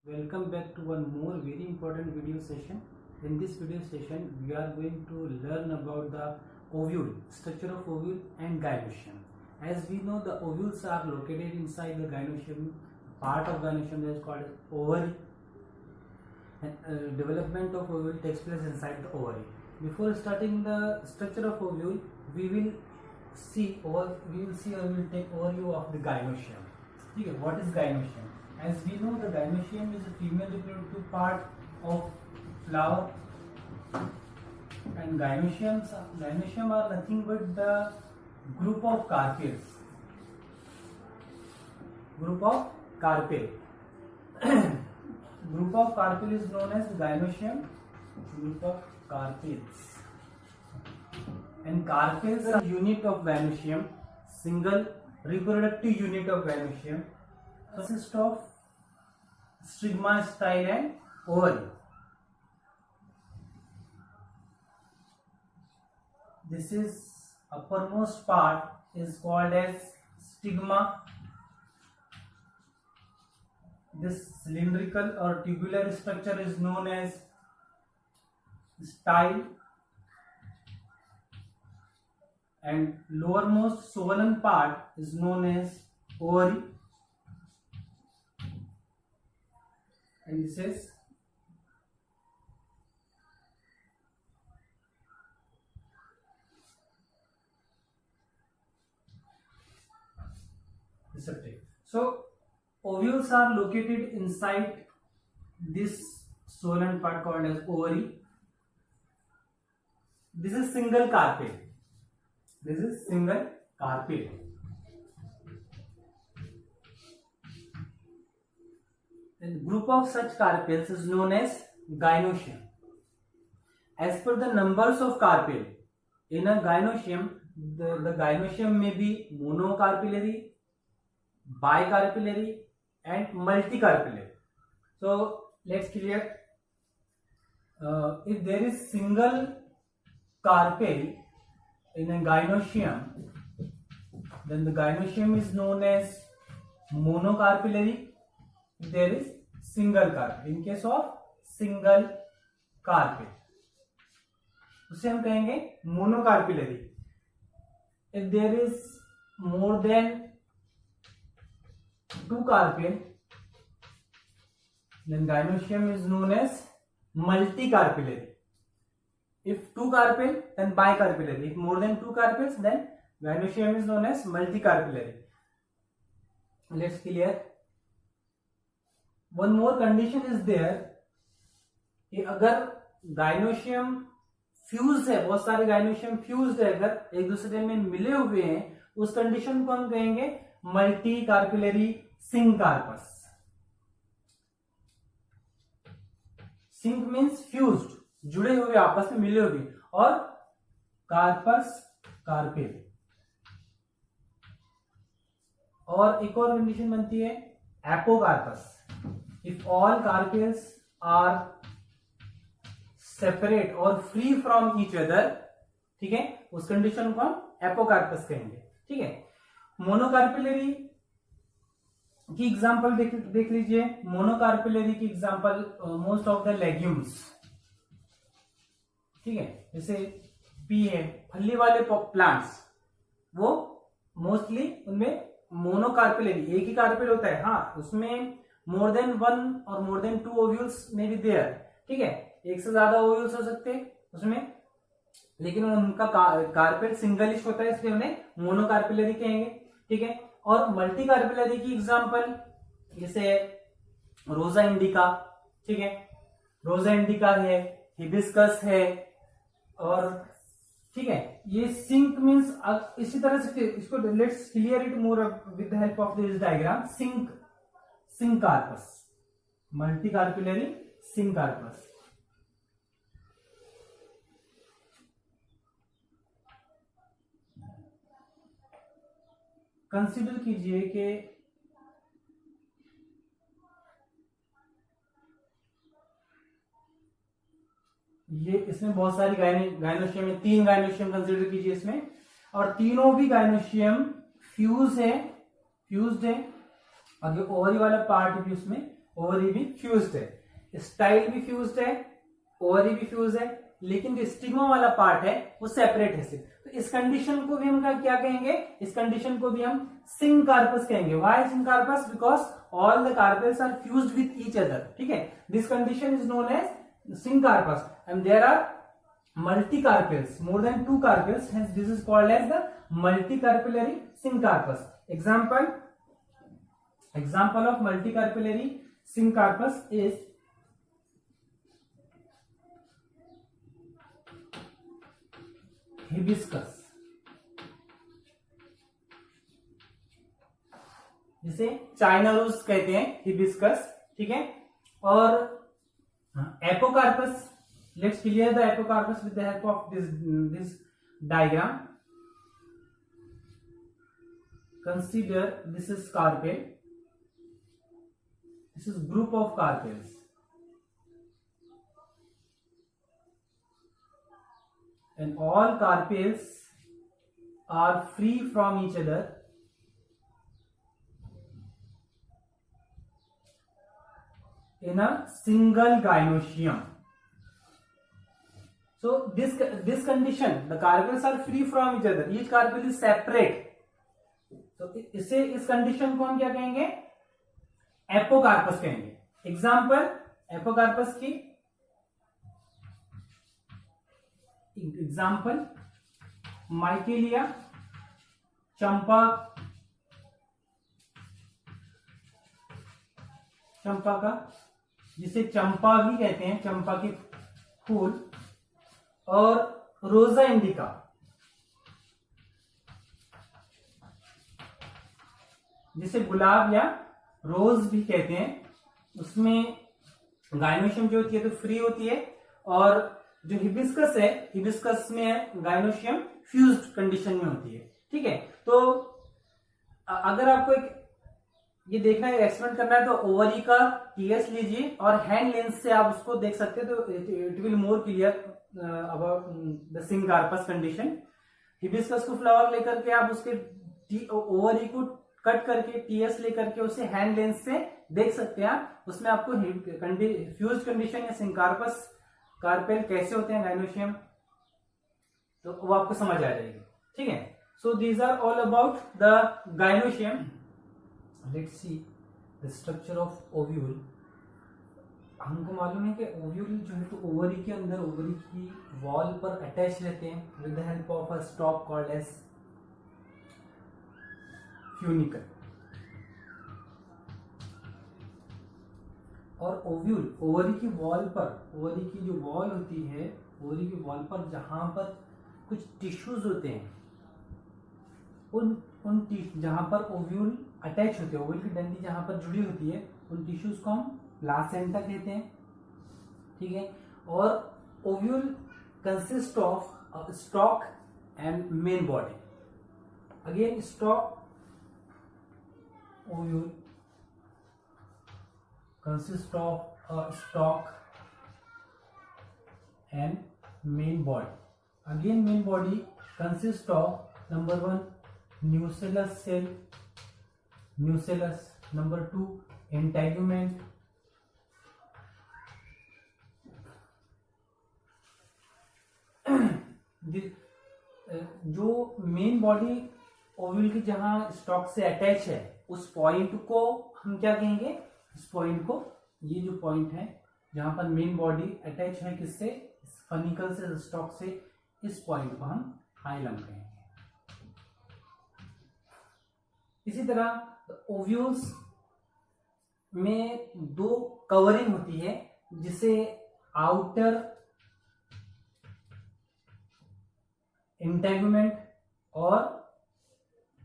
Welcome back to one more very important video session. In this video session, we are going to learn about the ovule, structure of ovule and gynoecium. As we know, the ovules are located inside the gynoecium. Part of gynoecium is called ovary. And development of ovule takes place inside the ovary. Before starting the structure of ovule, we will see or we will take overview of the gynoecium. Okay, what is gynoecium? As we know, the gynoecium is a female reproductive part of flower, and gynoecium are nothing but the group of carpels. Group of carpel. Group of carpel is known as gynoecium. Group of carpels. And carpels are unit of gynoecium, single reproductive unit of gynoecium. Consists of stigma, style and ovary. This is uppermost part is called as stigma. This cylindrical or tubular structure is known as style, and lowermost swollen part is known as ovary. And this is receptacle. So ovules are located inside this swollen part called as ovary. This is single carpel. This is single carpel. And group of such carpels is known as gynoecium. As per the numbers of carpel in a gynoecium, the gynoecium may be monocarpellary, bicarpellary and multicarpellary. So let's clear. If there is single carpel in a gynoecium, then the gynoecium is known as monocarpellary. If there is single carpel, in case of single carpel, उसे हम कहेंगे monocarpellary. If there is more than two carpel, then gynoecium is known as multicarpellary. If two carpel, then bicarpellary. If more than two carpels, then gynoecium is known as multicarpellary. Let's clear. One more condition is there कि अगर gynoecium fuse है, बहुत सारे gynoecium fused है, अगर एक दूसरे में मिले हुए हैं, उस कंडीशन को हम कहेंगे मल्टी कार्पिलरी सिंकार्पस. सिंक मीन्स फ्यूज्ड, जुड़े हुए, आपस में मिले हुए, और कार्पस कार्पेल. और एक और कंडीशन बनती है apocarpous. If all carpels are separate or free from each other, ठीक है, उस कंडीशन को हम एपोकार्पस कहेंगे. ठीक है. मोनोकार्पिलरी की एग्जांपल देख लीजिए. मोनोकार्पिलरी की example most of the legumes. ठीक है, जैसे पी है, फली वाले प्लांट्स, वो मोस्टली उनमें मोनोकार्पिलरी, एक ही कार्पेल होता है. हाँ, उसमें मोर देन वन और मोर देन टू ओव्यूल्स में भी देयर. ठीक है, एक से ज्यादा ओव्यूल्स हो सकते हैं उसमें, लेकिन उनका कार्पेल सिंगलिश होता है, इसलिए उन्हें मोनोकार्पिलरी कहेंगे. ठीक है. और मल्टी कार्पिलरी की एग्जांपल जैसे रोजा इंडिका. ठीक है, रोजा इंडिका है, हिबिस्कस है, और ठीक है, ये सिंक मीन्स इसी तरह से इसको let's clear it more with the help of this diagram. Syncarpous, multicarpellary syncarpous. Consider कीजिए कि ये इसमें बहुत सारी गायनोशियम है. 3 गायनोशियम कंसीडर कीजिए इसमें, और तीनों भी गायनोशियम फ्यूज्ड है, और जो ओवरी वाला पार्ट भी उसमें ओवरी भी फ्यूज्ड है, स्टाइल भी फ्यूज्ड है, ओवरी भी फ्यूज है, लेकिन जो स्टिग्मा वाला पार्ट है वो सेपरेट है सिर्फ। तो इस कंडीशन को भी हम क्या कहेंगे, इस कंडीशन को भी हम सिंकार्पस कहेंगे। Why syncarpous? Because all the carpels are fused with each other, ठीक है। This condition is known as syncarpous and there are multi-carpels, more than 2 carpels, hence this is called as the multicarpellary syncarpus. Example of multicarpellary syncarpus is hibiscus, जिसे China rose कहते हैं, hibiscus, ठीक है। और apocarpous, let's clear the apocarpus with the help of this diagram. Consider this is carpel, this is group of carpels, and all carpels are free from each other in a single gynoecium. So this condition, the carpels are free from each other, each carpel is separate. तो इसे, इस condition को हम क्या कहेंगे, apocarpous कहेंगे। Example apocarpous की, example माइकेलिया, चंपा का, जिसे चंपा भी कहते हैं, चंपा के फूल, और रोजा इंडिका, जिसे गुलाब या रोज भी कहते हैं। उसमें गाइनोशियम जो होती है तो फ्री होती है, और जो हिबिस्कस है, हिबिस्कस में गाइनोशियम फ्यूज्ड कंडीशन में होती है, ठीक है। तो अगर आपको एक ये देखना है, एक्सपेरिमेंट करना है, तो ओवरी का टीएस लीजिए और हैंड लेंस से आप उसको देख सकते हैं, तो it will more clear about the syncarpous condition. Hibiscus को फ्लावर लेकर के आप उसके ओवरी को कट करके टीएस लेकर के उसे हैंड लेंस से देख सकते हैं आप। उसमें आपको फ्यूज कंडीशन या सिंकार्पस कार्पेल कैसे होते हैं गाइनोशियम, तो वो आपको समझ आ जाएगी, ठीक है। So these are all about the gynoecium. Let's see the structure of ovule. हमको मालूम है कि ओव्यूल जो है तो ओवरी के अंदर, ओवरी की वॉल पर अटैच रहते हैं with the help of a stalk called as funicle. और ओव्यूल ओवरी की वॉल पर, ओवरी की जो वॉल होती है, ओवरी की वॉल पर जहां पर कुछ टिश्यूज होते हैं, उन जहां पर ओव्यूल अटैच होते हैं, ओव्यूल की डंडी जहां पर जुड़ी होती है, उन टिश्यूज को हम प्लासेंटा कहते हैं, ठीक है। और ovule consist of stock and main body. Again stock, ovule consist of a stalk and main body. Again main body consists of number 1 nucellus cell, nucellus, number 2 integument, जो मेन बॉडी ओव्यूल की जहां stock से attach है, उस point को हम क्या कहेंगे, इस पॉइंट को, ये जो पॉइंट है जहां पर मेन बॉडी अटैच है किससे, फनिकल से, स्टॉक से, इस पॉइंट को हम हाइलम कहेंगे। इसी तरह ओव्यूल्स में 2 कवरिंग होती है, जिसे आउटर इंटेगुमेंट और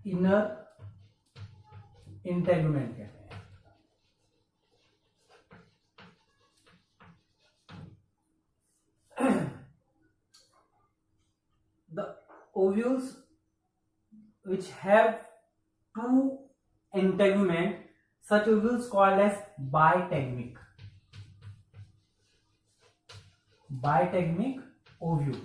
इनर इंटेगुमेंट कहते हैं। The ovules which have 2 integument, such ovules called as bitegmic, bitegmic ovule।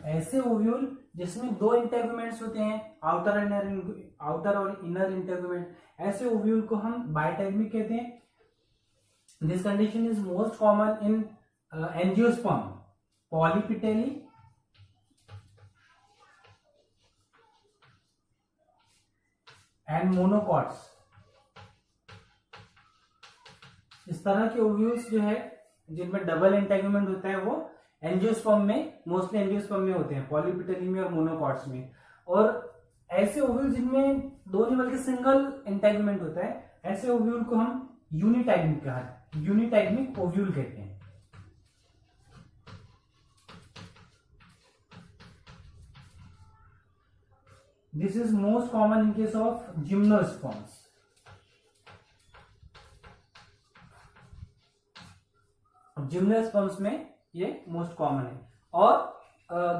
ऐसे ओव्यूल जिसमें 2 इंटेगुमेंट्स होते हैं, आउटर और इनर इंटेगुमेंट, ऐसे ओव्यूल को हम बाइटेगमिक कहते हैं। This condition is most common in angiosperm, polypetaly and monocots. इस तरह के ओव्यूल्स जो है जिनमें डबल एंटेगुमेंट होता है वो एंजियोस्पर्म में, मोस्टली एंजियोस्पर्म में होते हैं, पॉलीपेटली में और मोनोकॉट्स में। और ऐसे ओव्यूल जिनमें दो नहीं बल्कि सिंगल एंटेगुमेंट होता है, ऐसे ओव्यूल को हम यूनिटैगमिक ओव्यूल कहते हैं। This is most common in case of gymnosperms. Gymnosperms में ये मोस्ट कॉमन है। और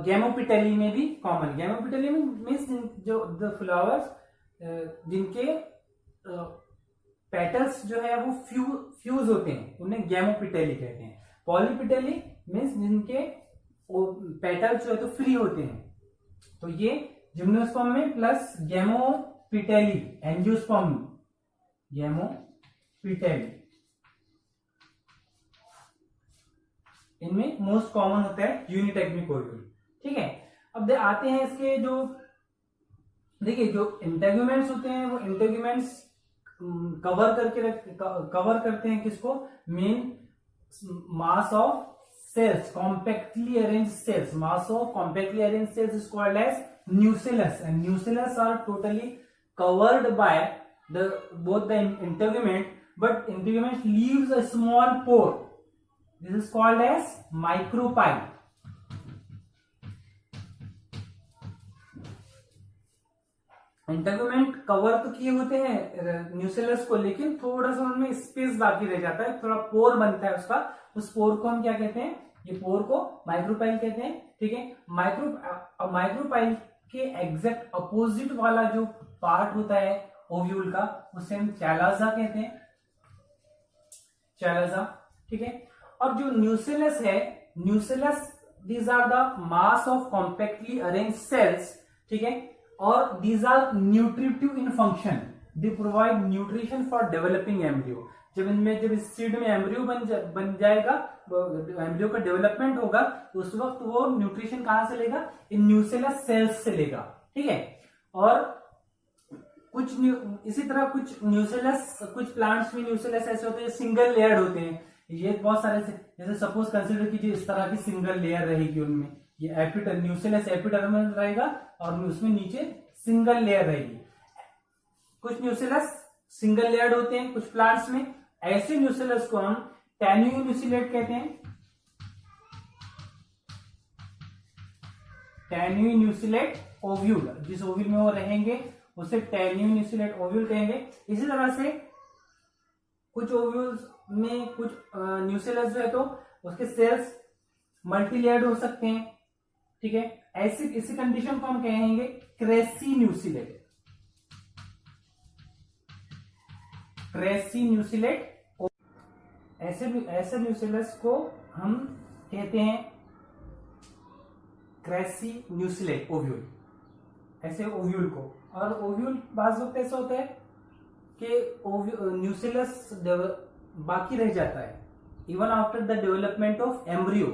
गैमोपिटेली में भी कॉमन। गैमोपिटेली में मीन्स जो द फ्लावर्स जिनके पेटल्स जो है वो फ्यूज होते हैं, उन्हें गैमोपिटेली कहते हैं। पॉलीपेटली मीन्स जिनके पेटल्स जो है तो फ्री होते हैं। तो ये जिम्नोस्पर्म में प्लस गैमोपिटेली, एंजियोस्पर्म, गैमोपिटेली, इनमें मोस्ट कॉमन होता है यूनिटैगमिक ओव्यूल। ठीक है, अब आते हैं इसके जो, देखिए जो इंटेगुमेंट्स होते हैं वो इंटेगुमेंट्स कवर करते हैं किसको, main mass of cells, compactly arranged cells. Mass of compactly arranged cells is called as nucellus, and nucellus are totally covered by both the integument, but integument leaves a small pore. This is called as micropyle. Integument cover तो किए होते हैं nucellus को, लेकिन थोड़ा सा उनमें space बाकी रह जाता है, थोड़ा पोर बनता है उसका। उस पोर को हम क्या कहते हैं, ये पोर को माइक्रोपाइल कहते हैं। ठीक है, माइक्रोपाइल के एग्जैक्ट अपोजिट वाला जो पार्ट होता है ओव्यूल का, उसे हम चैलाजा कहते हैं, चैलाजा। ठीक है, और जो न्यूसेलस है, nucellus these are the mass of compactly arrange cells. ठीक है, और these are nutritive in function, they provide nutrition for developing embryo। जब इस सीड में एम्ब्रियो बन जाएगा, एम्ब्रियो का डेवलपमेंट होगा, तो उस वक्त वो न्यूट्रिशन कहां से लेगा, इन न्यूसेलस सेल्स से लेगा। ठीक है, और कुछ इसी तरह कुछ न्यूसेलस, कुछ प्लांट्स में न्यूसेलस ऐसे होते हैं सिंगल लेयर्ड होते हैं। ये बहुत सारे जैसे सपोज कंसिडर कीजिए इस तरह की सिंगल लेयर रहेगी उनमें, ये न्यूसेलस एपिडर्मल रहेगा और उसमें नीचे सिंगल लेयर रहेगी। कुछ न्यूसेलस सिंगल लेयर्ड होते हैं कुछ प्लांट्स में, ऐसे न्यूसेलस को हम टैन्यून्यूसिलेट कहते हैं, टैन्यून्यूसिलेट ओव्यूल। जिस ओव्यूल में वो रहेंगे उसे टैन्यून्यूसिलेट ओव्यूल कहेंगे। इसी तरह से कुछ ओव्यूल्स में कुछ न्यूसेलस जो है तो उसके सेल्स मल्टीलेयर्ड हो सकते हैं। ठीक है, इसी कंडीशन को हम कहेंगे क्रेसीन्यूसिलेट, क्रेसीन्यूसिलेट। ऐसे न्यूसेलस को हम कहते हैं क्रेसीन्यूसिलेट ओव्यूल, ऐसे ओव्यूल को। और ओव्यूल बाज वक्त ऐसा होता है कि न्यूसेलस बाकी रह जाता है even after the development of embryo.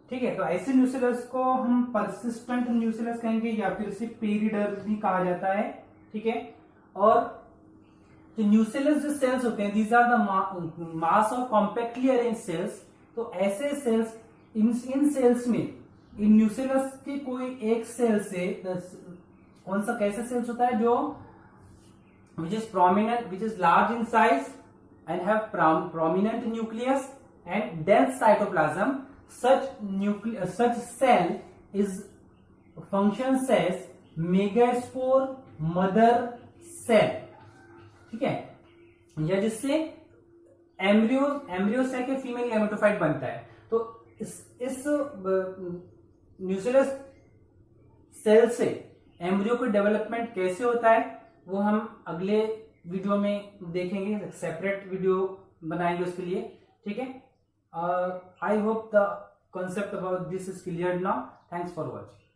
ठीक है, तो ऐसे न्यूसेलस को हम परसिस्टेंट न्यूसेलस कहेंगे या फिर इसे पेरिडर्म भी कहा जाता है। ठीक है, और जो न्यूसेलस जो सेल्स होते हैं, these are the mass of compactly arrange cells. तो ऐसे सेल्स, इन सेल्स में, इन न्यूसेलस के कोई एक सेल से, कौन सा कैसे सेल्स होता है जो which is prominent, which is large in size and have prominent nucleus and dense cytoplasm. Such cell is functions as megaspore mother cell। ठीक है, या जिससे एम्ब्रियो से के फीमेल गैमेटोफाइट बनता है। तो इस न्यूसेलस सेल से एम्ब्रियो का डेवलपमेंट कैसे होता है वो हम अगले वीडियो में देखेंगे, सेपरेट वीडियो बनाएंगे उसके लिए। ठीक है, I hope the concept about this is clear now. Thanks for watching.